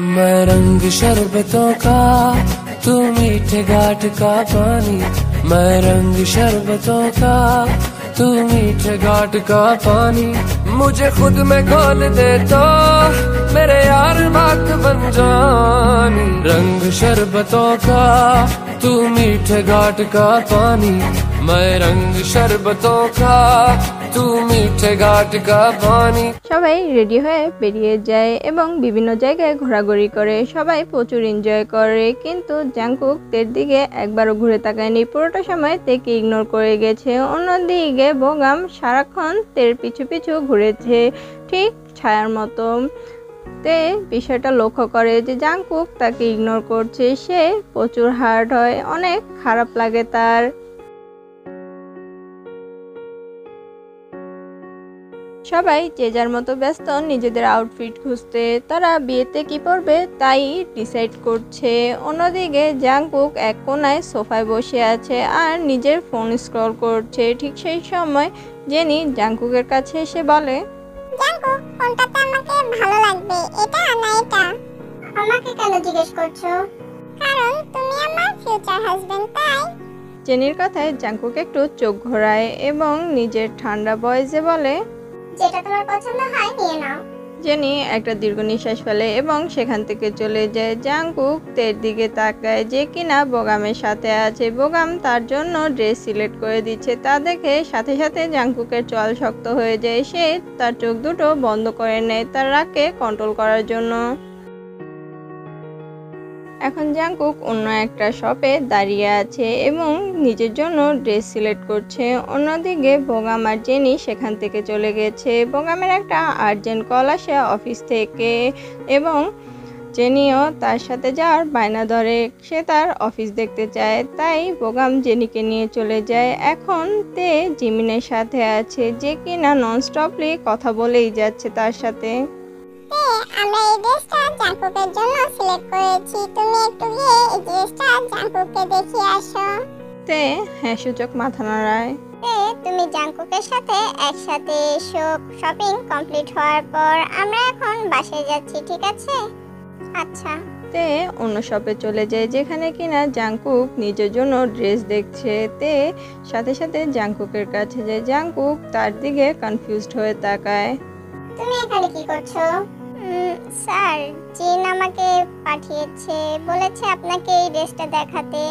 मैं रंग शरबतों का, तू मीठे घाट का पानी। मैं रंग शरबतों का, तू मीठे घाट का पानी। मुझे खुद में घोल दे तो मेरे यार बात बन जानी। रंग शरबतों का, तू मीठे घाट का पानी। मैं रंग शरबतों का, तू मीठे घाट का पानी। সবাই রেডি হয়ে বেরিয়ে যায় এবং বিভিন্ন জায়গায় ঘোরাঘুরি করে, সবাই প্রচুর এনজয় করে। কিন্তু জাংকুক তের দিকে একবারও ঘুরে তাকায়নি, পুরোটা সময় তেকে ইগনোর করে গেছে। অন্যদিকে বোগাম সারাক্ষণ তের পিছু পিছু ঘুরেছে, ঠিক ছায়ার মতো। তে বিষয়টা লক্ষ্য করে যে জাংকুক তাকে ইগনোর করছে, সে প্রচুর হার্ট হয়, অনেক খারাপ লাগে তার। সবাই যে যার মতো ব্যস্ত নিজেদের আউটফিট খুঁজতে, তারা বিয়েতে কি পরবে তাই ডিসাইড করছে। অন্যদিকে জাংকুক এক কোনায় সোফায় বসে আছে আর নিজের ফোন স্ক্রল করছে। ঠিক সেই সময় জেনি জাংকুকের কাছে এসে বলে, জাংকুক, কোনটাতে আমাকে ভালো লাগবে, এটা না এটা? আমাকে কেন জিজ্ঞেস করছো? কারণ তুমি আমার ফিউচার হাজবেন্ড, তাই। জেনির কথায় জাংকুক একটু চোখ ঘোরায় এবং নিজের ঠান্ডা ভয়েসে বলে, যেটা তোমার পছন্দ হয় নিয়ে নাও। জেনি একটা দীর্ঘ নিঃশ্বাস ফেলে এবং সেখান থেকে চলে যায়। জাংকুক তের দিকে তাকায় যে কিনা বোগামের সাথে আছে। বোগাম তার জন্য ড্রেস সিলেক্ট করে দিচ্ছে, তা দেখে সাথে সাথে জাংকুকের চোয়াল শক্ত হয়ে যায়। সে তার চোখ দুটো বন্ধ করে নেয় তার রাগকে কন্ট্রোল করার জন্য। এখন জাংকুক অন্য একটা শপে দাঁড়িয়ে আছে এবং নিজের জন্য ড্রেস সিলেক্ট করছে। অন্যদিকে বোগাম আর জেনি সেখান থেকে চলে গেছে। বোগামের একটা আর্জেন্ট কল আসে অফিস থেকে এবং জেনিও তার সাথে যাওয়ার বায়না ধরে। সে তার অফিস দেখতে চায়, তাই বোগাম জেনিকে নিয়ে চলে যায়। এখন তে জিমিনের সাথে আছে, যে কিনা ননস্টপলি কথা বলেই যাচ্ছে তার সাথে। আমরা এই ড্রেসটা জাংকুকের জন্য সিলেক্ট করেছি, তুমি একটু গিয়ে এই ড্রেসটা জাংকুককে দেখিয়ে আসো। তে হ্যাঁ সূচক মাথা নাড়ায়। তুমি জাংকুকের সাথে একসাথে এসো, শপিং কমপ্লিট হওয়ার পর আমরা এখন বাসায় যাচ্ছি, ঠিক আছে? আচ্ছা। তে অন্য শপে চলে যায় যেখানে কিনা জাংকুক নিজের জন্য ড্রেস দেখছে। তে সাথে সাথে জাংকুকের কাছে যায়। জাংকুক তার দিকে কনফিউজড হয়ে তাকায়। তুমি এখানে কি করছো? স্যার, জিন আমাকে পাঠিয়েছে, বলেছে আপনাকে এই ড্রেসটা দেখাতে।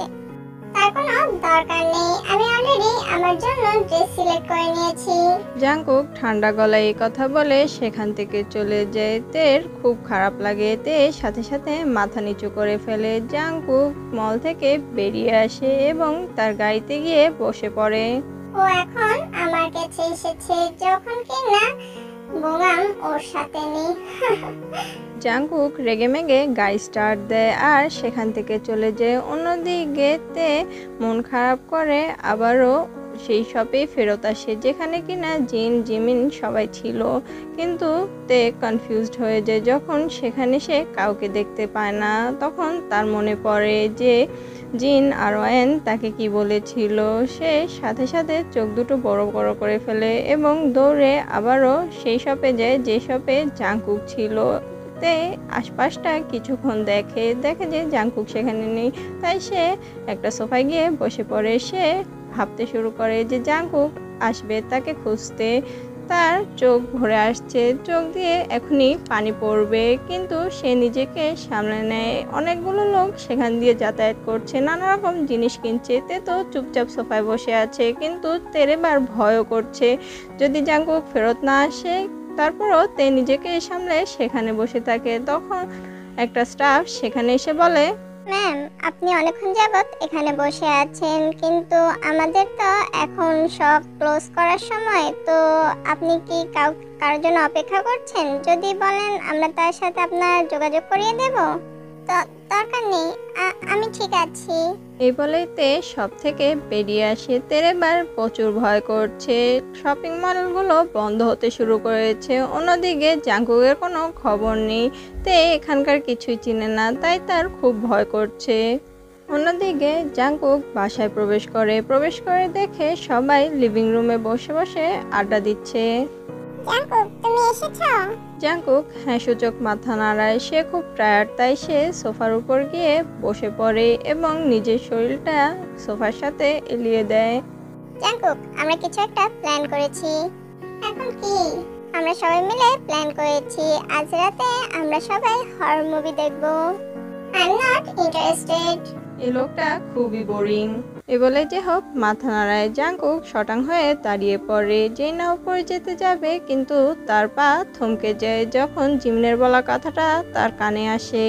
তার কোনো দরকার নেই, আমি অলরেডি আমার জন্য ড্রেস সিলেক্ট করে নিয়েছি। জাংকুক ঠান্ডা গলায় এই কথা বলে সেখান থেকে চলে যায়। তের খুব খারাপ লাগে, তে সাথে সাথে মাথা নিচু করে ফেলে। জাংকুক মল থেকে বেরিয়ে আসে এবং তার গাড়িতে গিয়ে বসে পড়ে। ও এখন আমার কাছে এসেছে যখন কিনা বোগাম ওর সাথে নেই। জাংকুক রেগেমেগে গাড়ি স্টার্ট দেয় আর সেখান থেকে চলে যায়। অন্যদিকে তে মন খারাপ করে আবারও সেই শপে ফেরত আসে যেখানে কিনা জিন জিমিন সবাই ছিল। কিন্তু তে কনফিউজড হয়ে যায় যখন সেখানে সে কাউকে দেখতে পায় না। তখন তার মনে পড়ে যে জিন আর ওয়েন তাকে কি বলেছিল। সে সাথে সাথে চোখ দুটো বড় বড় করে ফেলে এবং দৌড়ে আবারও সেই শপে যায় যে শপে জাংকুক ছিল। তে আশপাশটা কিছুক্ষণ দেখে যে জাংকুক সেখানে নেই, তাই সে একটা সোফায় গিয়ে বসে পড়ে। সে ভাবতে শুরু করে যে জাংকুক আসবে তাকে খুঁজতে। তার চোখ ভরে আসছে, চোখ দিয়ে এখনই পানি পড়বে, কিন্তু সে নিজেকে সামলে নেয়। অনেকগুলো লোক সেখান দিয়ে যাতায়াত করছে, নানা রকম জিনিস কিনছে। তে তো চুপচাপ সোফায় বসে আছে, কিন্তু তের এবার ভয়ও করছে যদি জাংকুক ফেরত না আসে। তারপরও তে নিজেকে সামলে সেখানে বসে থাকে। তখন একটা স্টাফ সেখানে এসে বলে, ম্যাম, আপনি অনেকক্ষণ যাবত এখানে বসে আছেন, কিন্তু আমাদের তো এখন সব ক্লোজ করার সময়, তো আপনি কি কারোর জন্য অপেক্ষা করছেন? যদি বলেন আমরা তার সাথে আপনার যোগাযোগ করিয়ে দেব। তো দরকার নেই, আমি ঠিক আছি। এই বলেই তে সব থেকে বেরিয়ে আসে। তের এবার প্রচুর ভয় করছে, শপিং মলগুলো বন্ধ হতে শুরু করেছে। অন্যদিকে জাংকুকের কোনো খবর নেই, তে এখানকার কিছুই চিনে না, তাই তার খুব ভয় করছে। অন্যদিকে জাংকুক বাসায় প্রবেশ করে দেখে সবাই লিভিং রুমে বসে বসে আড্ডা দিচ্ছে। জাঙ্কুক তুমি এসেছো? জাংকুক হ্যাঁ সূচক মাথা নাড়ায়। সে খুব টায়ার্ড, তাই সে সোফার উপর গিয়ে বসে পড়ে এবং নিজের শরীরটা সোফার সাথে এলিয়ে দেয়। জাঙ্কুক আমরা কিছু একটা প্ল্যান করেছি। এখন কি? আমরা সবাই মিলে প্ল্যান করেছি আজ রাতে আমরা সবাই হরর মুভি দেখব। I am not interested. এই লোকটা খুবই বোরিং। এ বলে যে হোক মাথা নাড়ায়। জাংকুক শটাং হয়ে দাঁড়িয়ে পড়ে, যেই না উপরে যেতে যাবে কিন্তু তার পা থমকে যায় যখন জিমিনের বলা কথাটা তার কানে আসে।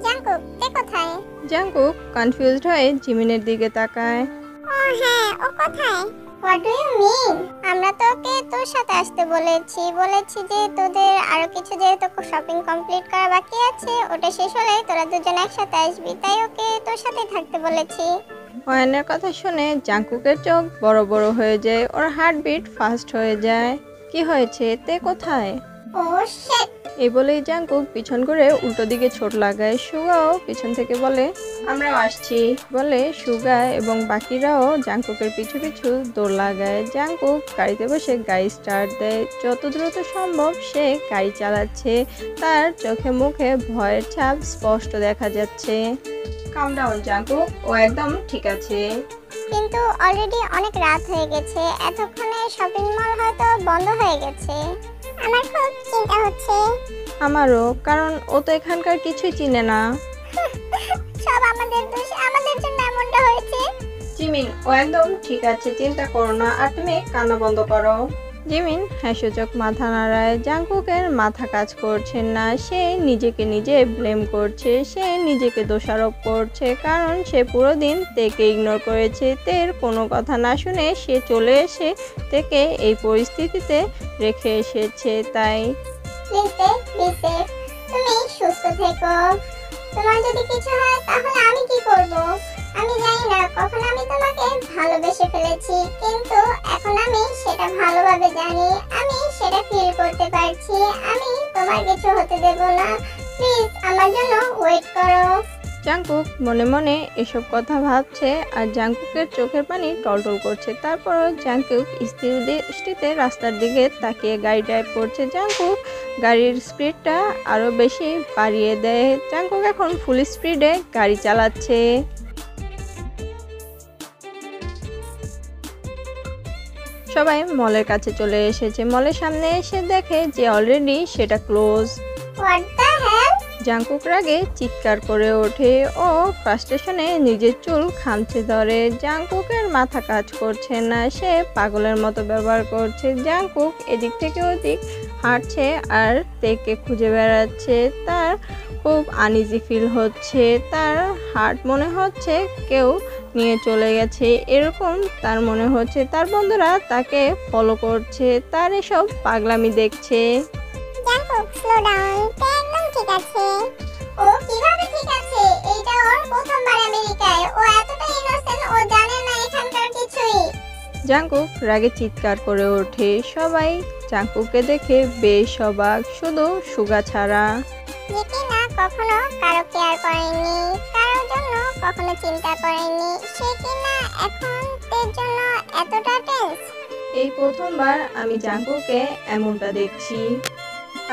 জাঙ্কুক তে কোথায়? জাংকুক কনফিউজড হয়ে জিমিনের দিকে তাকায়। ও হ্যাঁ, ও কোথায়? What do you mean? আমরা তো ওকে তোর সাথে আসতে বলেছি যে তোদের আরো কিছু যেহেতু শপিং কমপ্লিট করা বাকি আছে ওটা শেষ হলে তোরা দুজন একসাথে আসবি, তাই ওকে তোর সাথে থাকতে বলেছি। হয়ানের কথা শুনে জাংকুকের চোখ বড় বড় হয়ে যায়, ওর হার্টবিট ফাস্ট হয়ে যায়। কি হয়েছে? তে কোথায়? ও শিট। এই বলেই জাংকুক পিছন করে উল্টো দিকে ছোট লাগায়। সুগাও পিছন থেকে বলে আমরাও আসছি বলে সুগা এবং বাকিরাও জাংকুকের পিছু পিছু দৌড় লাগায়। জাংকুক গাড়িতে বসে গাড়ি স্টার্ট দেয়। যত দ্রুত সম্ভব সে গাড়ি চালাচ্ছে, তার চোখে মুখে ভয়ের ছাপ স্পষ্ট দেখা যাচ্ছে। কাম ডাউন জাংকুক, ও একদম ঠিক আছে। কিন্তু অলরেডি অনেক রাত হয়ে গেছে, এতক্ষণে শপিং মল হয়তো বন্ধ হয়ে গেছে। আমার খুব চিন্তা হচ্ছে। আমারও, কারণ ও তো এখানকার কিছুই চিনে না। সব আমাদের দোষ, আমাদের জন্য এমনটা হয়েছে। জিমিন ও একদম ঠিক আছে, চিন্তা করো না, আর তুমি কান্না বন্ধ করো। জিমিন হ্যাসূচক মাথা নাড়ায়। জাংকুকের মাথা কাজ করছে না, সে নিজেকে নিজে ব্লেম করছে, সে নিজেকে দোষারোপ করছে, কারণ সে পুরো দিন তেকে ইগনোর করেছে। তের কোনো কথা না শুনে সে চলে এসে তেকে এই পরিস্থিতিতে রেখে এসেছে। তাই তুমি সুস্থ থেকো। তোমার যদি কিছু হয় তাহলে আমি কি করব? আমি জানি না কখন আমি তোমাকে ভালোবেসে ফেলেছি, কিন্তু এখন আমি সেটা ভালোভাবে জানি, আমি সেটা ফিল করতে পারছি। আমি তোমার কিছু হতে দেব না, প্লিজ আমার জন্য ওয়েট করো। জাংকুক মনে মনে এসব কথা ভাবছে আর জাংকুকের চোখের পানি টলটল করছে। তারপরও জাংকুক স্থির দৃষ্টিতে রাস্তার দিকে তাকিয়ে গাড়ি ড্রাইভ করছে। জাংকুক গাড়ির স্পিডটা আরো বেশি বাড়িয়ে দেয়। জাংকুক এখন ফুল স্পিডে গাড়ি চালাচ্ছে। সবাই মলের কাছে চলে এসেছে। মলের সামনে এসে দেখে যে অলরেডি সেটা close. What the hell? Jungkook রাগে চিৎকার করে ওঠে, ও ফ্রাস্ট্রেশনে নিজের চুল খামচে ধরে। জাংকুকের মাথা কাজ করছে না, সে পাগলের মতো ব্যবহার করছে। জাংকুক এদিক থেকে ওদিক হাঁটছে আর তেকে খুঁজে বেড়াচ্ছে। তার খুব আনইজি ফিল হচ্ছে, তার হার্ট মনে হচ্ছে কেউ নিয়ে চলে গেছে এরকম তার মনে হচ্ছে। তার বন্ধুরা তাকে ফলো করছে, তার এসব পাগলামি দেখছে। জাংকুক স্লো ডাউন, তে একদম ঠিক আছে। ও কিভাবে ঠিক আছে? এইটা ওর প্রথমবার আমেরিকায়, ও এতটা ইনোসেন্ট, ও জানে না এখানকার কিছুই। জাংকুক রাগে চিৎকার করে ওঠে। সবাই জাংকুককে দেখে বেশ অবাক, শুধু সুগা ছাড়া। যে কিনা কখনো কারো কেয়ার করেনি, কারোর জন্য কখনো চিন্তা করেনি, সে কিনা এখন তের জন্য এতটা টেন্স। এই প্রথমবার আমি জাংকুককে এমনটা দেখছি।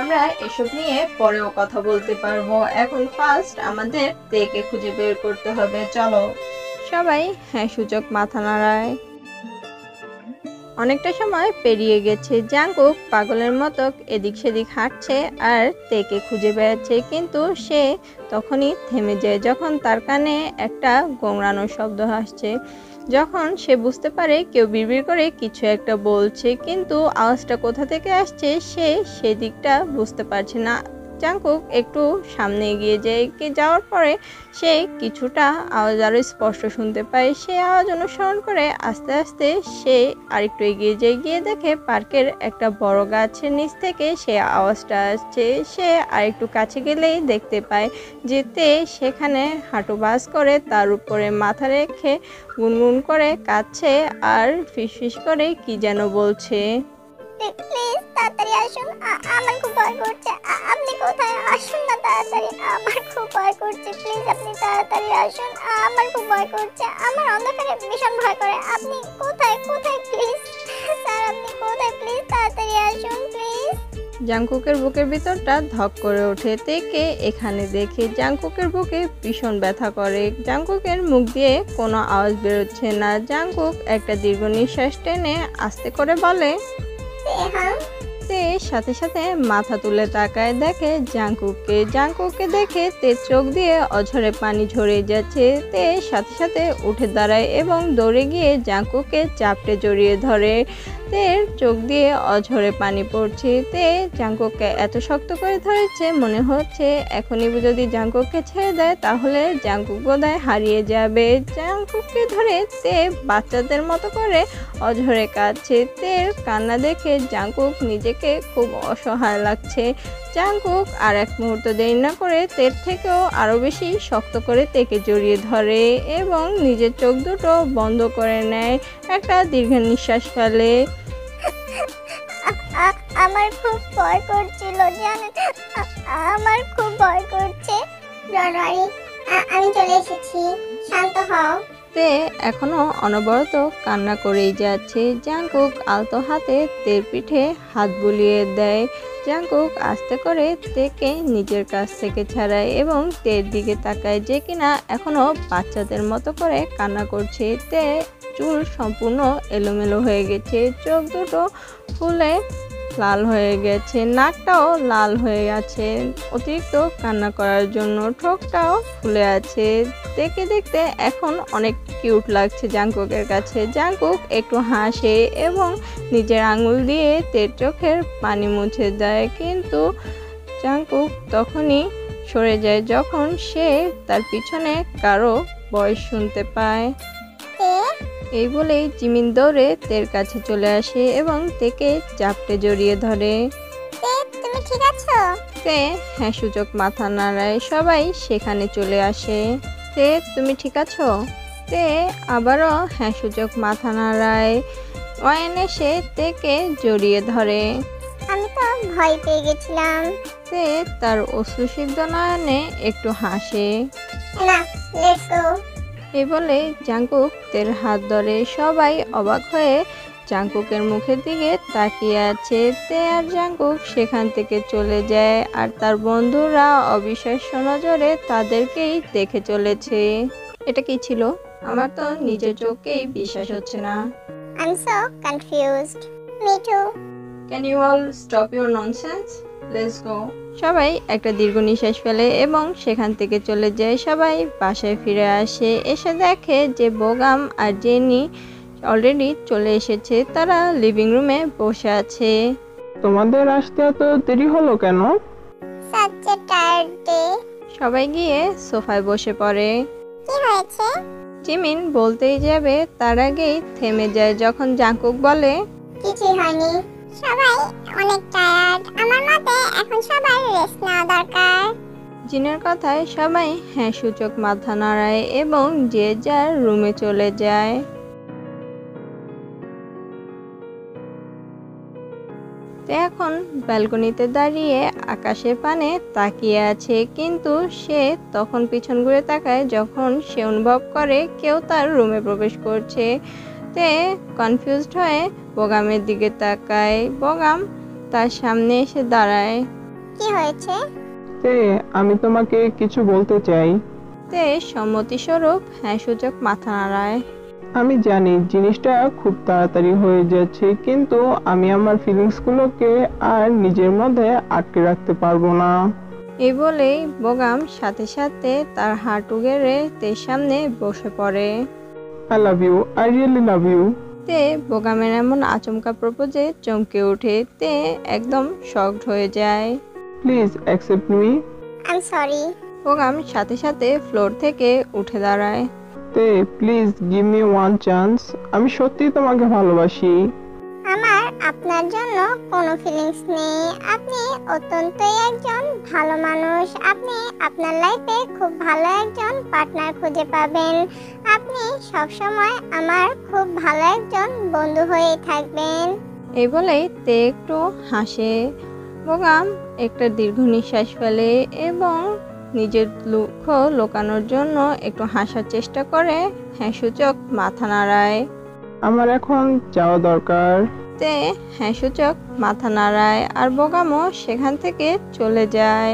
আমরা এসব নিয়ে পরেও কথা বলতে পারবো, এখন ফার্স্ট আমাদের তেকে খুঁজে বের করতে হবে, চলো। সবাই হ্যাঁ সূচক মাথা নাড়ায়। অনেকটা সময় পেরিয়ে গেছে। জাংকুক পাগলের মতো এদিক সেদিক হাঁটছে আর তেকে খুঁজে বেড়াচ্ছে, কিন্তু সে তখনই থেমে যায় যখন তার কানে একটা গোংরানোর শব্দ আসছে। যখন সে বুঝতে পারে কেউ বিড়বিড় করে কিছু একটা বলছে, কিন্তু আওয়াজটা কোথা থেকে আসছে সে সেদিকটা বুঝতে পারছে না। জাংকুক একটু সামনে এগিয়ে যায়, যাওয়ার পরে সে কিছুটা আওয়াজ আরো স্পষ্ট শুনতে পায়। সে আওয়াজ অনুসরণ করে আস্তে আস্তে সে আরেকটু এগিয়ে যায়, গিয়ে দেখে পার্কের একটা বড় গাছের নিচ থেকে সে আওয়াজটা আসছে। সে আরেকটু কাছে গেলেই দেখতে পায় যে তে সেখানে হাঁটু বাস করে তার উপরে মাথা রেখে গুনগুন করে কাঁদছে আর ফিসফিস করে কি যেন বলছে। প্লিজ তাড়াতাড়ি আসুন, আমার খুব ভয় করছে। আপনি কোথায়? আসুন না তাড়াতাড়ি, আমার খুব ভয় করছে। প্লিজ আপনি তাড়াতাড়ি আসুন, আমার খুব ভয় করছে। আমার অন্ধকারে ভীষণ ভয় করে। আপনি কোথায় কোথায়? প্লিজ স্যার আপনি কোথায়? প্লিজ তাড়াতাড়ি আসুন প্লিজ। জাংকুকের বুকের ভিতরটা ধক করে ওঠে। তেকে এখানে দেখে জাংকুকের বুকে ভীষণ ব্যথা করে। জাংকুকের মুখ দিয়ে কোনো আওয়াজ বেরোচ্ছে না। জাংকুক একটা দীর্ঘ নিঃশ্বাস টেনে আস্তে করে বলে, তেহাং। তে সাথে সাথে মাথা তুলে তাকায়, দেখে জাংকুককে। জাংকুককে দেখে তে চোখ দিয়ে অঝরে পানি ঝরে যাচ্ছে। তে সাথে সাথে উঠে দাঁড়ায় এবং দৌড়ে গিয়ে জাংকুককে চাপটে জড়িয়ে ধরে। তের চোখ দিয়ে অঝরে পানি পড়ছে। তে জাংকুককে এত শক্ত করে ধরেছে মনে হচ্ছে এখনই যদি জাংকুককে ছেড়ে দেয় তাহলে জাংকুক বোধহয় হারিয়ে যাবে। জাংকুককে ধরে তে বাচ্চাদের মতো করে অঝরে কাঁদছে। তের কান্না দেখে জাংকুক নিজেকে খুব অসহায় লাগছে। জাংকুক আর এক মুহূর্ত দেরি না করে তের থেকেও আরো বেশি শক্ত করে তেকে জড়িয়ে ধরে এবং নিজের চোখ দুটো বন্ধ করে নেয়। একটা দীর্ঘ নিঃশ্বাস ফেলে। আমার খুব ভয় করছিল জানেন, আমার খুব ভয় করছে। ডোন্ট আমি চলে এসেছি, শান্ত হও। তে এখনো অনবরত কান্না করেই যাচ্ছে। জাংকুক আলতো হাতে তের পিঠে হাত বুলিয়ে দেয়। জাংকুক আস্তে করে তেকে নিজের কাছ থেকে ছাড়ায় এবং তের দিকে তাকায়, যে কিনা এখনো বাচ্চাদের মতো করে কান্না করছে। তে চুল সম্পূর্ণ এলোমেলো হয়ে গেছে, চোখ দুটো ফুলে লাল হয়ে গেছে, নাকটাও লাল হয়ে গেছে অতিরিক্ত কান্না করার জন্য, ঠোঁটটাও ফুলে আছে। দেখে দেখতে এখন অনেক কিউট লাগছে জাংকুকের কাছে। জাংকুক একটু হাসে এবং নিজের আঙুল দিয়ে তের চোখের পানি মুছে দেয়, কিন্তু জাংকুক তখনই সরে যায় যখন সে তার পিছনে কারো ভয়েস শুনতে পায়। এই বলেই জিমিন দৌড়ে তের কাছে চলে আসে এবং তেকে চাপটে জড়িয়ে ধরে। তুমি ঠিক আছো? তে হ্যাঁ সূচক মাথা নাড়ায়। সবাই সেখানে চলে আসে। তে তুমি ঠিক আছো? তে আবারও হ্যাঁ সূচক মাথা নাড়ায়। ওয়াইন এসে তেকে জড়িয়ে ধরে। আমি তো ভয় পেয়ে গেছিলাম। তে তার অশ্রুসিক্ত নয়নে একটু হাসে। না, লেটস গো। এই বলে জাংকুক তের হাত ধরে। সবাই অবাক হয়ে জাংকুকের মুখের দিকে তাকিয়ে আছে। তে আর জাংকুক সেখান থেকে চলে যায় আর তার বন্ধুরা অবিশ্বাস্য নজরে তাদেরকেই দেখে চলেছে। এটা কি ছিল? আমার তো নিজের চোখকেই বিশ্বাস হচ্ছে না। I'm so confused. Me too. Can you all stop your nonsense? Let's go. সবাই একটা দীর্ঘ নিঃশ্বাস ফেলে এবং সেখান থেকে চলে যায়। সবাই বাসায় ফিরে আসে। এসে দেখে যে বোগাম আর জেনি অলরেডি চলে এসেছে। তারা লিভিং রুমে বসে আছে। তোমাদের আসতে এত দেরি হলো কেন? Such a tired day. সবাই গিয়ে সোফায় বসে পড়ে। কি হয়েছে? জিমিন বলতেই যাবে তার আগেই থেমে যায় যখন জাংকুক বলে, কিছুই হয়নি। সবাই অনেক টায়ার্ড। আমার মতে এখন সবার রেস্ট নেওয়া দরকার। জিনের কথায় সবাই হ্যাঁ সূচক মাথা নাড়ায় এবং যে যার রুমে চলে যায়। তে এখন ব্যালকনিতে দাঁড়িয়ে আকাশের পানে তাকিয়ে আছে, কিন্তু সে তখন পিছন ঘুরে তাকায় যখন সে অনুভব করে কেউ তার রুমে প্রবেশ করছে। তে কনফিউজড হয়ে বোগামের দিকে তাকায়। বোগাম তার সামনে এসে দাঁড়ায়। কি হয়েছে? তে আমি তোমাকে কিছু বলতে চাই। তে সম্মতিস্বরূপ হ্যাঁ সূচক মাথা নাড়ায়। আমি জানি জিনিসটা খুব তাড়াতাড়ি হয়ে যাচ্ছে, কিন্তু আমি আমার ফিলিংসগুলোকে আর নিজের মধ্যে আটকে রাখতে পারবো না। এই বলেই বোগাম সাথে সাথে তার হাঁটু গেড়ে তের সামনে বসে পড়ে। I love you, I really love you. তে বোগামের এমন আচমকা প্রপোজে চমকে ওঠে। তে একদম শকড হয়ে যায়। Please accept me. I'm sorry. বোগাম সাথে সাথে ফ্লোর থেকে উঠে দাঁড়ায়। তে please give me one chance. আমি সত্যিই তোমাকে ভালোবাসি। আমার আপনার জন্য কোনো ফিলিংস নেই। আপনি অত্যন্তই একজন ভালো মানুষ। আপনি আপনার লাইফে খুব ভালো একজন পার্টনার খুঁজে পাবেন। আপনি সবসময় আমার খুব ভালো একজন বন্ধু হয়ে থাকবেন। এই বলেই তে একটু হাসে। বোগাম একটা দীর্ঘ নিঃশ্বাস ফেলে এবং নিজের দুঃখ লুকানোর জন্য একটু হাসার চেষ্টা করে হ্যাঁ সূচক মাথা নাড়ায়। আমার এখন যাওয়া দরকার। তে হ্যাঁ সূচক মাথা নাড়ায় আর বোগামও সেখান থেকে চলে যায়।